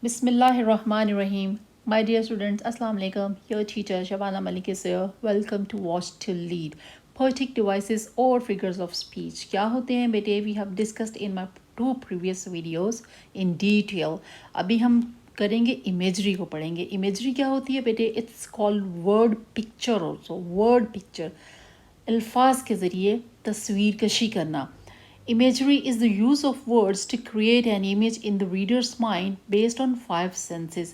Bismillahirrahmanirrahim. My dear students, Assalamu alaikum. Your teacher Shabana Malik is here. Welcome to Watch to Lead. Poetic devices or figures of speech. क्या होते हैं बेटे? We have discussed in my 2 previous videos in detail. अभी हम करेंगे imagery को पढ़ेंगे. Imagery क्या होती है बेटे? It's called word picture also. Word picture. अल्फाज के ज़रिए तस्वीर कशी करना. Imagery is the use of words to create an image in the reader's mind based on 5 senses.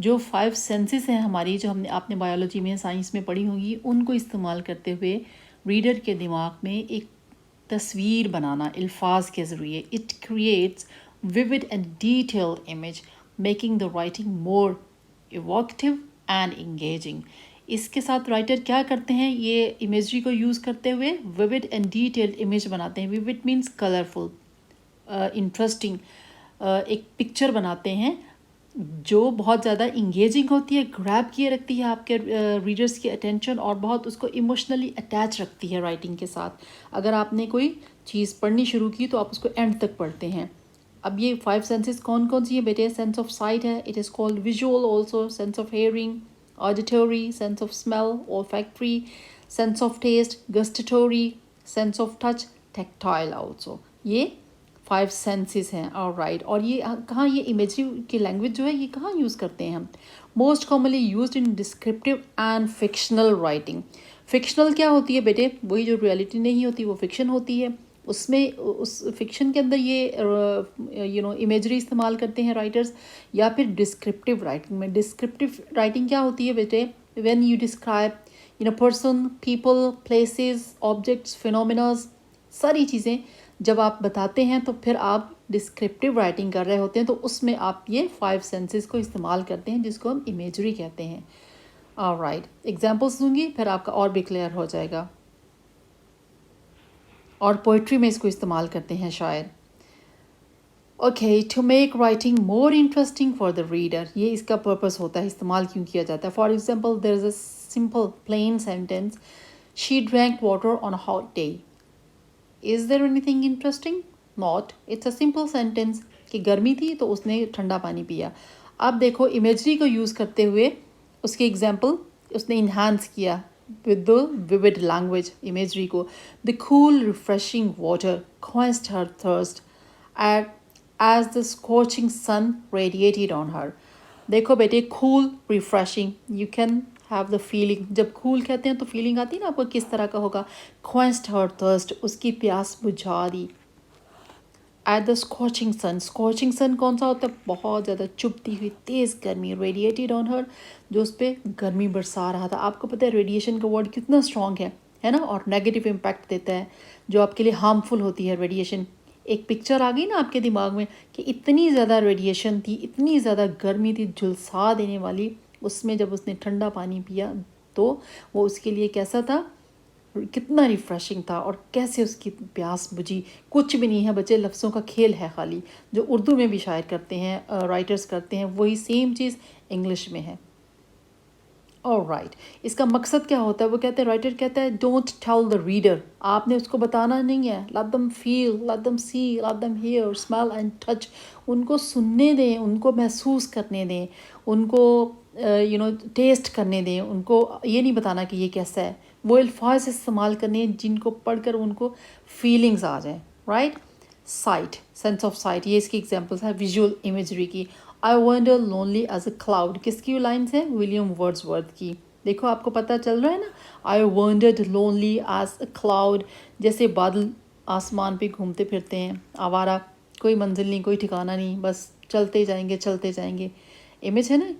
जो 5 senses हैं हमारी, जो हमने आपने बायोलॉजी में साइंस में पढ़ी होगी, उनको इस्तेमाल करते हुए रीडर के दिमाग में एक तस्वीर बनाना अल्फाज के ज़रिए. It creates vivid and detailed image, making the writing more evocative and engaging. इसके साथ राइटर क्या करते हैं? ये इमेजरी को यूज़ करते हुए विविड एंड डिटेल्ड इमेज बनाते हैं. विविड मीन्स कलरफुल, इंटरेस्टिंग, एक पिक्चर बनाते हैं जो बहुत ज़्यादा इंगेजिंग होती है, ग्रैब किए रखती है आपके रीडर्स की अटेंशन और बहुत उसको इमोशनली अटैच रखती है राइटिंग के साथ. अगर आपने कोई चीज़ पढ़नी शुरू की तो आप उसको एंड तक पढ़ते हैं. अब ये 5 सेंसेस कौन कौन सी है बेटे? सेंस ऑफ साइट है, it is called visual also, sense of hearing, auditory, sense of smell, olfactory, sense of taste, gustatory, sense of touch, tactile also. ये 5 senses हैं. Alright. और ये कहाँ, ये इमेजरी की लैंग्वेज जो है ये कहाँ यूज़ करते हैं हम? Most commonly used in descriptive and fictional writing. Fictional क्या होती है बेटे? वही जो रियलिटी नहीं होती वो फिक्शन होती है. उसमें उस फिक्शन के अंदर ये इमेजरी इस्तेमाल करते हैं राइटर्स. या फिर डिस्क्रिप्टिव राइटिंग में, डिस्क्रिप्टिव राइटिंग क्या होती है बेटे? When you describe person, people, places, objects, phenomenas, सारी चीज़ें जब आप बताते हैं तो फिर आप डिस्क्रिप्टिव राइटिंग कर रहे होते हैं, तो उसमें आप ये 5 सेंसेस को इस्तेमाल करते हैं जिसको हम इमेजरी कहते हैं. ऑलराइट, एग्जांपल्स दूंगी फिर आपका और भी क्लियर हो जाएगा. और पोइट्री में इसको इस्तेमाल करते हैं शायर. Okay, to make writing more interesting for the reader. ये इसका पर्पस होता है, इस्तेमाल क्यों किया जाता है. For example, there is a simple plain sentence, she drank water on a hot day. Is there anything interesting? Not. It's a simple sentence कि गर्मी थी तो उसने ठंडा पानी पिया. अब देखो इमेजरी को यूज़ करते हुए उसकी एग्जाम्पल उसने इन्हांस किया with the vivid language imagery को. The cool refreshing water quenched her thirst as the scorching sun radiated on her. देखो बेटे, cool refreshing, you can have the feeling. जब cool कहते हैं तो feeling आती है ना आपको किस तरह का होगा. quenched her thirst, उसकी प्यास बुझा दी. At the scorching sun, scorching sun कौन सा होता है? बहुत ज़्यादा चुभती हुई तेज़ गर्मी. रेडिएटेड ऑन हर, जो उस पर गर्मी बरसा रहा था. आपको पता है रेडिएशन का वर्ड कितना स्ट्रॉन्ग है ना, और नेगेटिव इम्पैक्ट देता है, जो आपके लिए हार्मफुल होती है रेडिएशन. एक पिक्चर आ गई ना आपके दिमाग में कि इतनी ज़्यादा रेडिएशन थी, इतनी ज़्यादा गर्मी थी झुलसा देने वाली. उसमें जब उसने ठंडा पानी पिया तो वो उसके लिए कैसा था, कितना रिफ़्रेशिंग था, और कैसे उसकी प्यास बुझी. कुछ भी नहीं है बच्चे, लफ्ज़ों का खेल है खाली, जो उर्दू में भी शायर करते हैं, राइटर्स करते हैं, वही सेम चीज़ इंग्लिश में है. ऑलराइट, इसका मकसद क्या होता है? वो कहते हैं, राइटर कहता है, डोंट टेल द रीडर. आपने उसको बताना नहीं है. Let them feel, let them see, let them hear, smell and touch. उनको सुनने दें, उनको महसूस करने दें, उनको टेस्ट करने दें. उनको ये नहीं बताना कि ये कैसा है. वो अल्फाज इस्तेमाल करने जिनको पढ़कर उनको फीलिंग्स आ जाए. Right. Sight, sense of sight, ये इसकी एग्जांपल्स है विजुअल इमेजरी की. I wonder lonely as a cloud, किसकी लाइन्स हैं? विलियम वर्ड्सवर्थ की. देखो आपको पता चल रहा है ना, I wandered lonely as a cloud, जैसे बादल आसमान पे घूमते फिरते हैं, आवारा, कोई मंजिल नहीं, कोई ठिकाना नहीं, बस चलते जाएंगे चलते जाएंगे. इमेज है ना,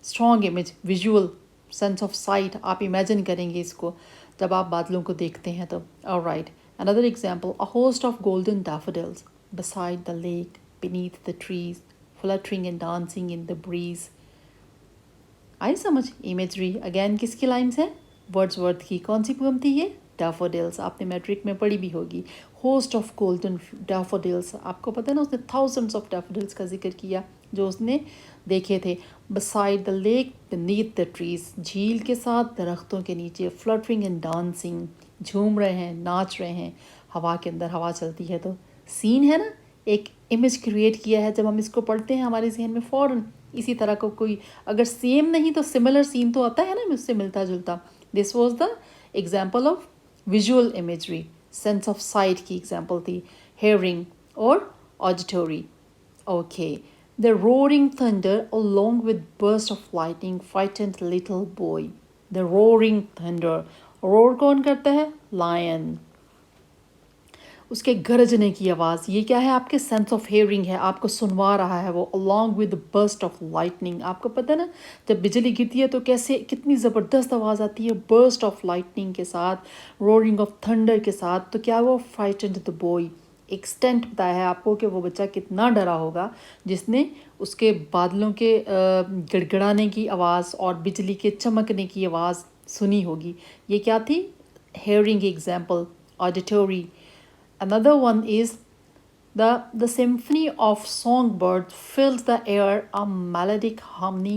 strong image, visual, sense of site. आप इमेजिन करेंगे इसको जब आप बादलों को देखते हैं तो. Alright, another example, a host of golden daffodils beside the lake, beneath the trees, fluttering and dancing in the breeze. आई समझ? इमेजरी अगेन किसकी लाइन्स हैं? वर्ड्सवर्थ की. कौन सी पोएम थी ये? डैफोडिल्स. आपने मैट्रिक में पढ़ी भी होगी. होस्ट ऑफ गोल्डन डैफोडिल्स, आपको पता है ना, उसने थाउजेंड्स ऑफ डैफोडिल्स का जिक्र किया. जो उसने देखे थे। beside the lake beneath the trees, झील के साथ दरख्तों के नीचे, fluttering and dancing, झूम रहे हैं, नाच रहे हैं, हवा के अंदर हवा चलती है। तो सीन है ना, एक इमेज क्रिएट किया है। जब हम इसको पढ़ते हैं हमारे जहन में फ़ौरन इसी तरह का कोई, अगर सेम नहीं तो सिमिलर सीन तो आता है ना उससे मिलता जुलता। This was the example of visual imagery. Sense of site की एग्जाम्पल थी, हेयरिंग और auditory. Okay, the roaring thunder along with burst of lightning frightened little boy. The roaring thunder, roar कौन करता है? लायन। उसके गरजने की आवाज़, ये क्या है? आपके सेंस ऑफ हेयरिंग है, आपको सुनवा रहा है वो। Along with burst of lightning, आपको पता है ना जब बिजली गिरती है तो कैसे कितनी ज़बरदस्त आवाज़ आती है, बर्स्ट ऑफ लाइटनिंग के साथ, रोरिंग ऑफ थंडर के साथ। तो क्या वो फ्राइटेंड द बॉय, एक्सटेंट बताया है आपको कि वो बच्चा कितना डरा होगा जिसने उसके बादलों के गड़गड़ाने की आवाज़ और बिजली के चमकने की आवाज़ सुनी होगी। ये क्या थी? हेयरिंग की example, auditory. Another one is the symphony of songbirds fills the air, a melodic harmony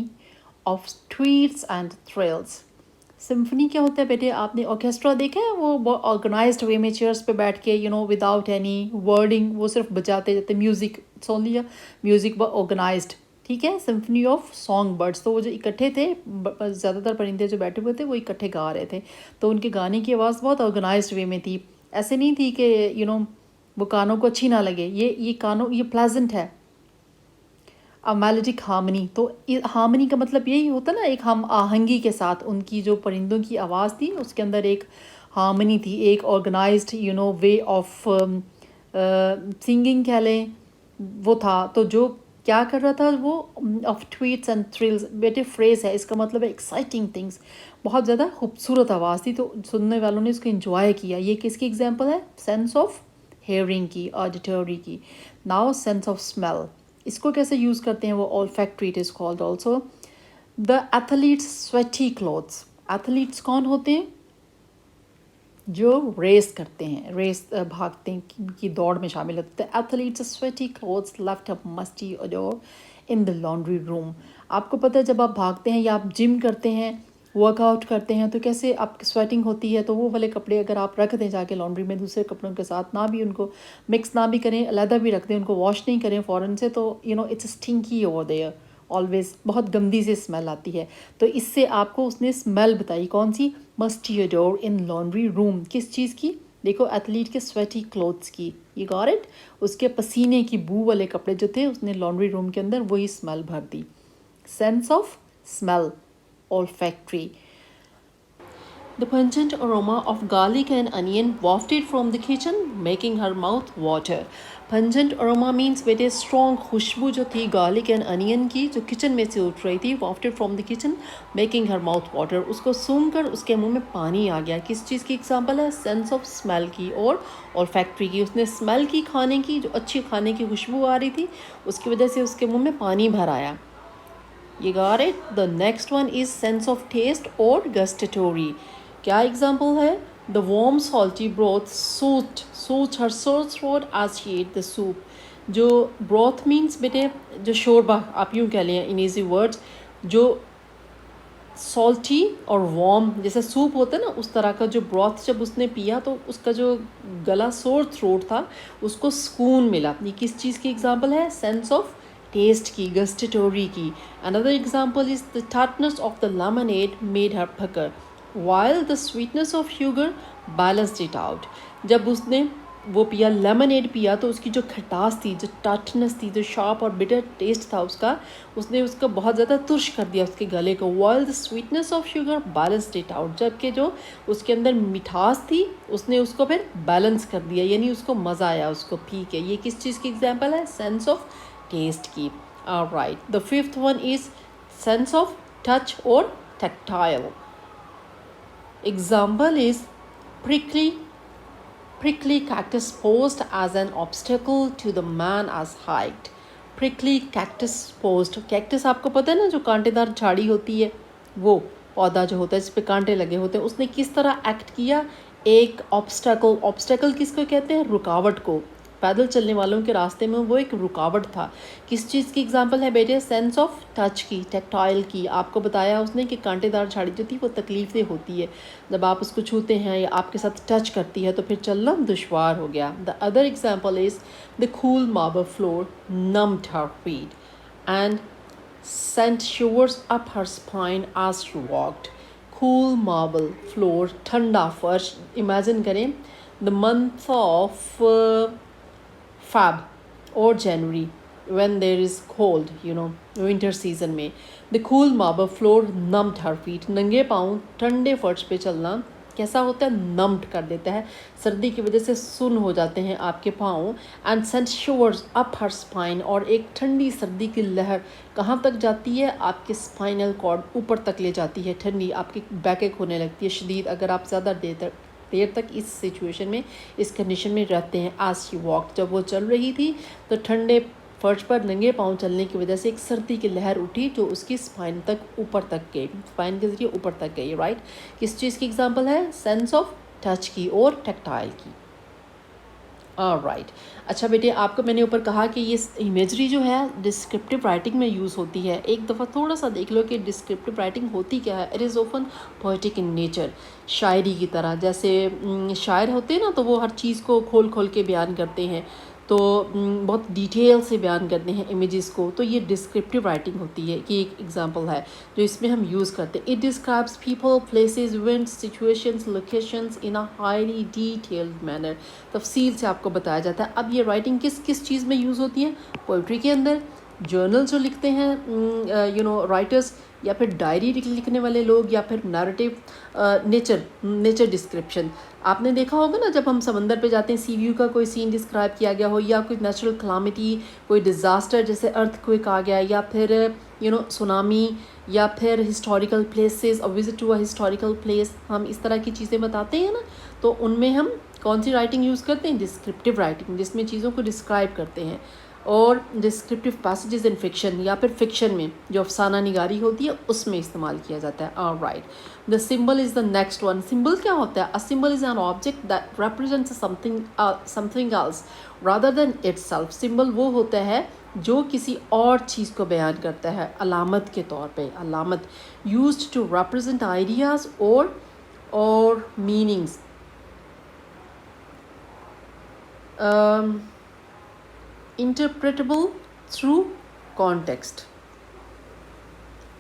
of tweets and thrills. Symphony क्या होता है बेटे? आपने ऑर्केस्ट्रा देखा है? वो ऑर्गेनाइज्ड वे में चेयर्स पे बैठ के विदाउट एनी वर्डिंग वो सिर्फ बजाते जाते, म्यूज़िक ओनली म्यूज़िक ऑर्गेनाइज्ड, ठीक है। सिम्फनी ऑफ सॉन्ग बर्ड्स, तो वो जो इकट्ठे थे, ज़्यादातर परिंदे जो बैठे हुए थे वो इकट्ठे गा रहे थे, तो उनके गाने की आवाज़ बहुत ऑर्गेनाइज्ड वे में थी। ऐसे नहीं थी कि वो कानों को अच्छी ना लगे, ये कानों, ये प्लेजेंट है। अ मेलोडिक हार्मनी, तो हार्मनी का मतलब यही होता ना, एक हम आहंगी के साथ उनकी जो परिंदों की आवाज़ थी उसके अंदर एक हार्मनी थी, एक ऑर्गेनाइज्ड वे ऑफ सिंगिंग कह लें वो था। तो जो क्या कर रहा था वो, ऑफ ट्वीट्स एंड थ्रिल्स, बेटे फ्रेज़ है, इसका मतलब है एक्साइटिंग थिंग्स। बहुत ज़्यादा खूबसूरत आवाज़ थी, तो सुनने वालों ने इसको इन्जॉय किया। ये किसकी एग्जाम्पल है? सेंस ऑफ हेयरिंग की, ऑडिटरी की। नाउ सेंस ऑफ स्मेल, इसको कैसे यूज़ करते हैं वो? Olfactory it is called also. The athletes sweaty clothes, athletes कौन होते हैं? जो रेस करते हैं, रेस भागते हैं की दौड़ में शामिल होते हैं। Athletes sweaty clothes left a musty odour in the laundry room. आपको पता है जब आप भागते हैं या आप जिम करते हैं, वर्कआउट करते हैं, तो कैसे आपकी स्वेटिंग होती है, तो वो वाले कपड़े अगर आप रख दें जाके लॉन्ड्री में दूसरे कपड़ों के साथ, ना भी उनको मिक्स ना भी करें, अलहदा भी रख दें, उनको वॉश नहीं करें फ़ौरन से, तो it's stinky over there always, बहुत गंदी सी स्मेल आती है। तो इससे आपको उसने स्मेल बताई, कौन सी? मस्टी ओडोर इन लॉन्ड्री रूम। किस चीज़ की? देखो, एथलीट के स्वेटी क्लोथ्स की, ये गॉट इट। उसके पसीने की बू वाले कपड़े जो थे उसने लॉन्ड्री रूम के अंदर वही स्मेल भर दी। Sense of smell, olfactory. The pungent aroma of garlic and onion wafted from the kitchen, making her mouth water. Pungent aroma means बेटे strong खुशबू जो थी garlic and onion की, जो किचन में से उठ रही थी, wafted from the kitchen, making her mouth water. उसको सूंघ कर उसके मुंह में पानी आ गया। किस चीज़ की एग्जाम्पल है? सेंस ऑफ स्मेल की और olfactory की। उसने स्मेल की खाने की, जो अच्छी खाने की खुशबू आ रही थी, उसकी वजह से उसके मुंह में पानी भर आया। You got it? The next one is sense of taste or gustatory. क्या एग्जाम्पल है? The warm salty broth soothed her sore throat as she ate the soup. जो broth means बेटे जो शोरबा, आप यूँ कह लें in easy words, जो सॉल्टी और वार्म जैसे सूप होता है ना, उस तरह का जो ब्रॉथ जब उसने पिया तो उसका जो गला सोर थ्रोट था उसको सुकून मिला। ये किस चीज़ की एग्जाम्पल है? सेंस ऑफ टेस्ट की, गस्टेटोरी की। Another example is the tartness of the lemonade made her pucker while the sweetness of sugar balanced it out. जब उसने वो पिया, लेमनेड पिया, तो उसकी जो खटास थी, जो टार्टनेस थी, जो शार्प और बिटर टेस्ट था उसका, उसने उसका बहुत ज़्यादा तुर्श कर दिया उसके गले को। while the sweetness of sugar balanced it out, जबकि जो उसके अंदर मिठास थी उसने उसको फिर बैलेंस कर दिया, यानी उसको मज़ा आया उसको पी के। ये किस चीज़ की एग्जाम्पल है? सेंस ऑफ टेस्ट की। Alright, the fifth one is sense of touch और tactile. Example is prickly cactus posed as an obstacle to the man as hiked. Prickly cactus posed, cactus आपको पता है ना जो कांटेदार झाड़ी होती है, वो पौधा जो होता है जिस पे कांटे लगे होते हैं, उसने किस तरह एक्ट किया? एक ऑब्स्टेकल, ऑब्स्टेकल किसको कहते हैं? रुकावट को। पैदल चलने वालों के रास्ते में वो एक रुकावट था। किस चीज़ की एग्जांपल है बेटे? सेंस ऑफ टच की, टैक्टाइल की। आपको बताया उसने कि कांटेदार झाड़ी जो थी वो तकलीफ होती है, जब आप उसको छूते हैं या आपके साथ टच करती है तो फिर चलना दुश्वार हो गया। The other example is the cool marble floor numbed her feet and sent shivers up her spine as she walked. Cool marble floor, ठंडा फर्श। इमेजिन करें the month of Fab or January when there is cold, winter season में the cool marble floor numbed her feet. नंगे पाँव ठंडे फर्श पे चलना कैसा होता है? नम्ड कर देता है, सर्दी की वजह से सुन्न हो जाते हैं आपके पाँव। And sent shivers up her spine, और एक ठंडी सर्दी की लहर कहाँ तक जाती है? आपके स्पाइनल कॉर्ड ऊपर तक ले जाती है, ठंडी आपकी बैक होने लगती है शदीद, अगर आप ज़्यादा देर तक इस सिचुएशन में, इस कंडीशन में रहते हैं। आज शी वॉक, जब वो चल रही थी तो ठंडे फर्श पर नंगे पाँव चलने की वजह से एक सर्दी की लहर उठी जो उसकी स्पाइन तक ऊपर तक गई, स्पाइन के ज़रिए ऊपर तक गई, राइट। किस चीज़ की एग्जांपल है? सेंस ऑफ टच की और टैक्टाइल की। राइट। अच्छा बेटे, आपको मैंने ऊपर कहा कि ये इमेजरी जो है डिस्क्रिप्टिव राइटिंग में यूज़ होती है। एक दफ़ा थोड़ा सा देख लो कि डिस्क्रिप्टिव राइटिंग होती क्या है। It is often poetic in nature, शायरी की तरह। जैसे शायर होते हैं ना, तो वो हर चीज़ को खोल खोल के बयान करते हैं, तो बहुत डिटेल से बयान करते हैं इमेजेस को, तो ये डिस्क्रिप्टिव राइटिंग होती है कि एक एग्जांपल है जो इसमें हम यूज़ करते हैं। It describes people, places, events, situations, locations in a highly detailed manner. तफसील से आपको बताया जाता है। अब ये राइटिंग किस किस चीज़ में यूज़ होती है? पोइट्री के अंदर, जर्नल जो लिखते हैं राइटर्स, या फिर डायरी लिखने वाले लोग, या फिर नैरेटिव, नेचर डिस्क्रिप्शन। आपने देखा होगा ना, जब हम समंदर पे जाते हैं, सी व्यू का कोई सीन डिस्क्राइब किया गया हो, या कोई नेचुरल क्लामिटी, कोई डिज़ास्टर जैसे अर्थक्वेक आ गया, या फिर सुनामी, या फिर हिस्टोरिकल प्लेसेस, और visit to a historical place, हम इस तरह की चीज़ें बताते हैं ना, तो उनमें हम कौन सी राइटिंग यूज़ करते हैं? डिस्क्रिप्टिव राइटिंग, जिसमें चीज़ों को डिस्क्राइब करते हैं। और डिस्क्रिप्टिव पैसेजेस इन फिक्शन, या फिर फिक्शन में जो अफसाना निगारी होती है उसमें इस्तेमाल किया जाता है। Right. The symbol is the next one. Symbol क्या होता है? A symbol is an object that represents something else rather than itself. Symbol वो होता है जो किसी और चीज़ को बयान करता है, अलामत के तौर पे। अलामत यूज्ड टू रिप्रेजेंट आइडियाज़ और meanings. Interpretable through context.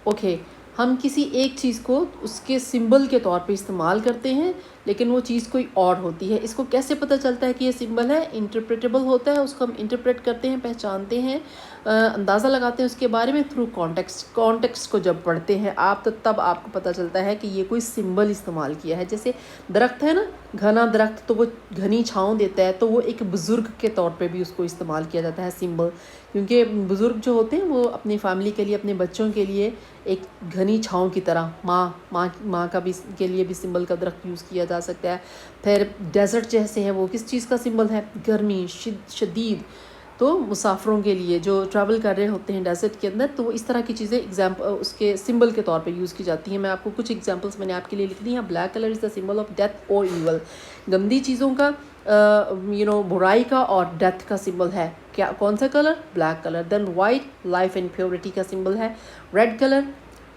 Okay, हम किसी एक चीज़ को उसके सिंबल के तौर पे इस्तेमाल करते हैं, लेकिन वो चीज़ कोई और होती है। इसको कैसे पता चलता है कि ये सिंबल है? इंटरप्रेटेबल होता है, उसको हम इंटरप्रेट करते हैं, पहचानते हैं, अंदाज़ा लगाते हैं उसके बारे में थ्रू कॉन्टेक्स्ट। कॉन्टेक्स्ट को जब पढ़ते हैं आप, तो तब आपको पता चलता है कि ये कोई सिंबल इस्तेमाल किया है। जैसे दरख्त है ना, घना दरख्त, तो वो घनी छाँव देता है, तो वो एक बुज़ुर्ग के तौर पे भी उसको इस्तेमाल किया जाता है, सिंबल। क्योंकि बुज़ुर्ग जो होते हैं वो अपनी फैमिली के लिए, अपने बच्चों के लिए एक घनी छाँव की तरह, माँ का भी के लिए भी सिंबल का दरख्त यूज़ किया जा सकता है। फिर डेजर्ट जैसे है, वो किस चीज़ का सिंबल है? गर्मी शदीद, तो मुसाफिरों के लिए जो ट्रैवल कर रहे होते हैं डेजर्ट के अंदर, तो वो इस तरह की चीज़ें उसके सिंबल के तौर पे यूज़ की जाती हैं। मैं आपको कुछ एग्जांपल्स मैंने आपके लिए लिख दी हैं। Black colour is the symbol of death और ईवल। गंदी चीज़ों का, बुराई का और डेथ का सिंबल है क्या? कौन सा colour? Black colour. Then white, life and purity का सिंबल है। Red colour,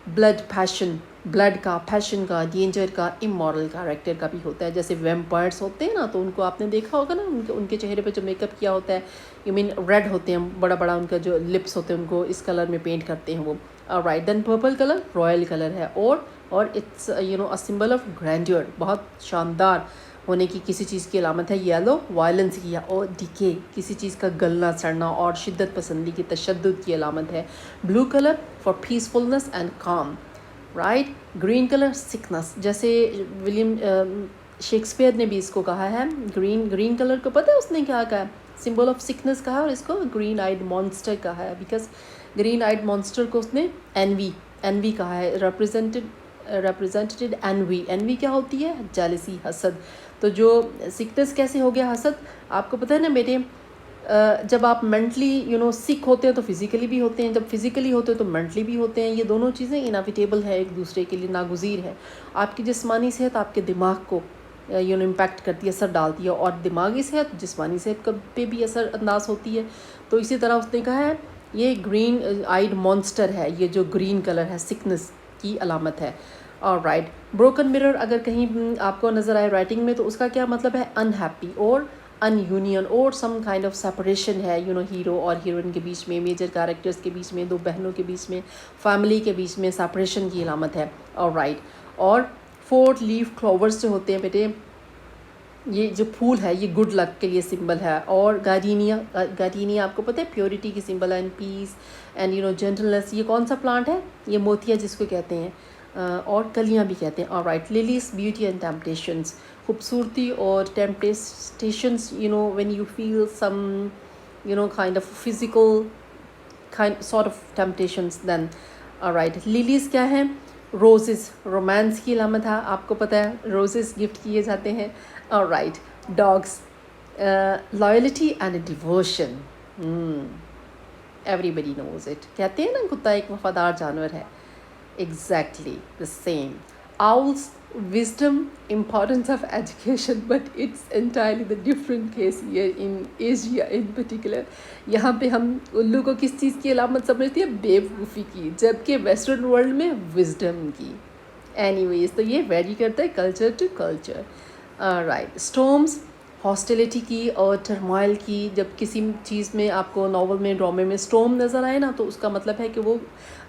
blood passion, blood का, पैशन का, डेंजर का, इमोरल कैरेक्टर का भी होता है। जैसे वैम्पायर्स होते हैं ना, तो उनको आपने देखा होगा ना, उनके चेहरे पे जो मेकअप किया होता है, रेड होते हैं, बड़ा बड़ा उनका जो लिप्स होते हैं, उनको इस कलर में पेंट करते हैं वो। Right. Then purple colour royal colour है, और it's a symbol of grandeur, बहुत शानदार होने की किसी चीज़ की अलामत है। येलो वायलेंस की, और डिके, किसी चीज़ का गलना सड़ना और शिद्दत पसंदी की, तशद्दुद की अलामत है। Blue colour for peacefulness and काम, राइट। ग्रीन कलर सिकनेस, जैसे विलियम शेक्सपियर ने भी इसको कहा है। ग्रीन कलर को पता है उसने क्या कहा है? सिंबल ऑफ सिकनेस कहा, और इसको ग्रीन आइड मॉन्स्टर कहा है, बिकॉज ग्रीन आइड मॉन्स्टर को उसने एनवी कहा है, रिप्रेजेंटेड एनवी क्या होती है? जेलसी, हसद। तो जो सिकनेस कैसे हो गया? हसद। आपको पता है ना बेटे, जब आप मेंटली सिक होते हैं तो फिज़िकली भी होते हैं, जब फिज़िकली होते हैं तो मेंटली भी होते हैं। ये दोनों चीज़ें इनएविटेबल है, एक दूसरे के लिए नागुज़ीर है। आपकी जिस्मानी सेहत आपके दिमाग को इम्पैक्ट करती है, असर डालती है, और दिमागी सेहत जिस्मानी सेहत पे भी असर अंदाज होती है। तो इसी तरह उसने कहा है ये ग्रीन आइड मॉन्स्टर है, ये जो ग्रीन कलर है सिकनेस की अलामत है। और राइट, ब्रोकन मिरर अगर कहीं आपको नज़र आए राइटिंग में तो उसका क्या मतलब है, अनहैप्पी और अनयूनियन और सम काइंड ऑफ सेपरेशन है, हीरो और हीरोइन के बीच में, मेजर कैरेक्टर्स के बीच में, दो बहनों के बीच में, फैमिली के बीच में सेपरेशन की अलामत है। और राइट, और 4 लीफ क्लोवर्स जो होते हैं बेटे, ये जो फूल है ये गुड लक के लिए सिंबल है। और गार्डीनिया आपको पता है प्योरिटी की सिंबल है, एंड पीस एंड जेंटलनेस। ये कौन सा प्लांट है, ये मोतिया जिसको कहते हैं, और कलियाँ भी कहते हैं। और right, lilies beauty and temptations, खूबसूरती और temptations, when you feel some kind of physical kind sort of temptations then. Alright, lilies क्या है, रोजेस रोमांस की अलामत है, आपको पता है रोजेस गिफ्ट किए जाते हैं। Alright, dogs loyalty and devotion, everybody knows it, कहते हैं ना कुत्ता एक वफादार जानवर है, exactly the same. Owls, wisdom, importance of education, but it's entirely the different case here in Asia in particular. यहाँ पे हम उल्लू को किस चीज़ की अलामत समझते हैं, बेवकूफ़ी की, जबकि वेस्टर्न वर्ल्ड में विजडम की। एनीवेज, तो ये वेरी करता है culture to culture. Right, storms, hostility की और टर्मोइल की। जब किसी चीज़ में आपको नॉवल में ड्रामे में स्टॉर्म नज़र आए ना, तो उसका मतलब है कि वो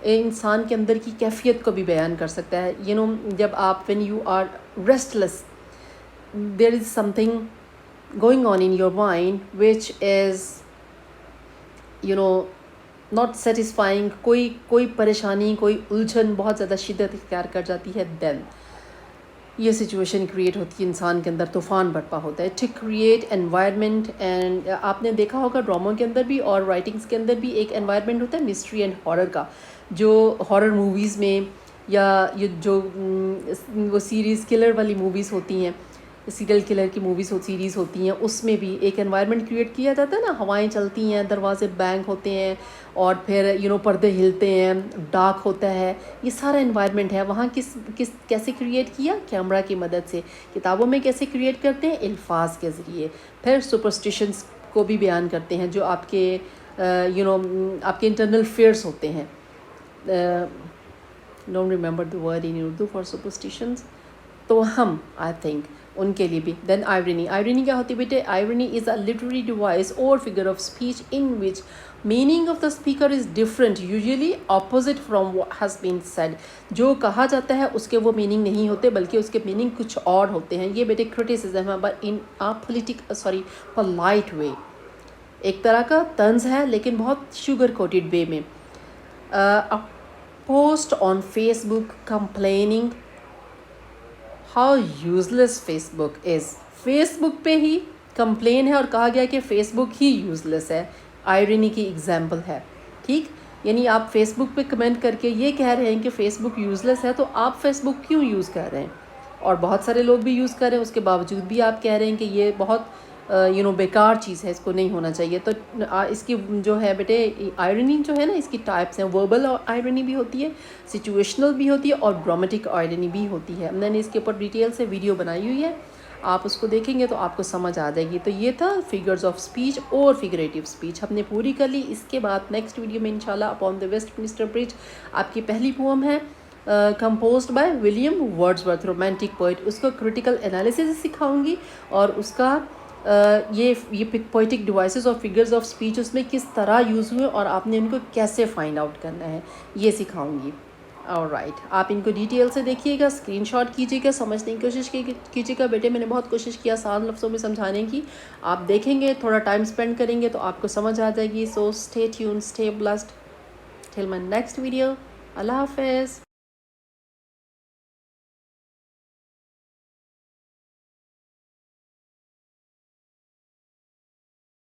इंसान के अंदर की कैफियत को भी बयान कर सकता है। जब आप when you are restless, there is something going on in your mind which is not satisfying, कोई परेशानी, कोई उलझन बहुत ज़्यादा शिद्दत इख्तियार कर जाती है, देन ये सिचुएशन क्रिएट होती है, इंसान के अंदर तूफ़ान बरपा होता है। टू क्रिएट एनवायरनमेंट, एंड आपने देखा होगा ड्रामों के अंदर भी और राइटिंग्स के अंदर भी एक एनवायरनमेंट होता है मिस्ट्री एंड हॉरर का, जो हॉरर मूवीज़ में या ये जो वो सीरीज़ किलर वाली मूवीज़ होती हैं, सीरियल किलर की मूवीज़ सीरीज़ होती हैं, उसमें भी एक एनवायरनमेंट क्रिएट किया जाता है ना, हवाएं चलती हैं, दरवाजे बैंग होते हैं, और फिर पर्दे हिलते हैं, डार्क होता है, ये सारा एनवायरनमेंट है वहाँ। किस कैसे क्रिएट किया, कैमरा की मदद से। किताबों में कैसे क्रिएट करते हैं, अल्फाज के ज़रिए। फिर सुपरस्टिशंस को भी बयान करते हैं, जो आपके आपके इंटरनल फेयर्स होते हैं। Don't remember the word in Urdu for superstitions, तो हम आई थिंक उनके लिए भी। देन आयरनी क्या होती है बेटे, irony is a literary device और figure of speech in which meaning of the speaker is different, usually opposite from what has been said. जो कहा जाता है उसके वो मीनिंग नहीं होते, बल्कि उसके मीनिंग कुछ और होते हैं। ये बेटे क्रिटिसिज्म है, but in a polite way, एक तरह का तंज है लेकिन बहुत शुगर कोटेड वे में। अ post on Facebook complaining how useless Facebook is, Facebook पे ही कंप्लेन है और कहा गया कि फ़ेसबुक ही यूज़लेस है, आयरनी की एग्जाम्पल है। ठीक, यानी आप फेसबुक पे कमेंट करके ये कह रहे हैं कि फ़ेसबुक यूज़लेस है, तो आप फेसबुक क्यों यूज़ कर रहे हैं, और बहुत सारे लोग भी यूज़ कर रहे हैं, उसके बावजूद भी आप कह रहे हैं कि ये बहुत बेकार चीज़ है, इसको नहीं होना चाहिए। तो इसकी जो है बेटे आयरनी जो है ना, इसकी टाइप्स हैं, वर्बल आयरनी भी होती है, सिचुएशनल भी होती है, और ड्रामेटिक आयरनी भी होती है। मैंने इसके ऊपर डिटेल से वीडियो बनाई हुई है, आप उसको देखेंगे तो आपको समझ आ जाएगी। तो ये था फिगर्स ऑफ स्पीच और फिगरेटिव स्पीच, हमने पूरी कर ली। इसके बाद नेक्स्ट वीडियो में इंशाल्लाह अपॉन द वेस्टमिंस्टर ब्रिज आपकी पहली पोएम है composed by William Wordsworth, romantic poet, उसको क्रिटिकल एनालिसिस सिखाऊंगी, और उसका ये पोइटिक डिवाइसेस और फिगर्स ऑफ स्पीच उसमें किस तरह यूज़ हुए और आपने उनको कैसे फाइंड आउट करना है, ये सिखाऊंगी। ऑलराइट, आप इनको डिटेल से देखिएगा, स्क्रीनशॉट कीजिएगा, समझने की कोशिश कीजिएगा। बेटे मैंने बहुत कोशिश किया आसान लफ्ज़ों में समझाने की, आप देखेंगे, थोड़ा टाइम स्पेंड करेंगे तो आपको समझ आ जाएगी। So stay tune, stay blessed, till my next video. Allah हाफिज़।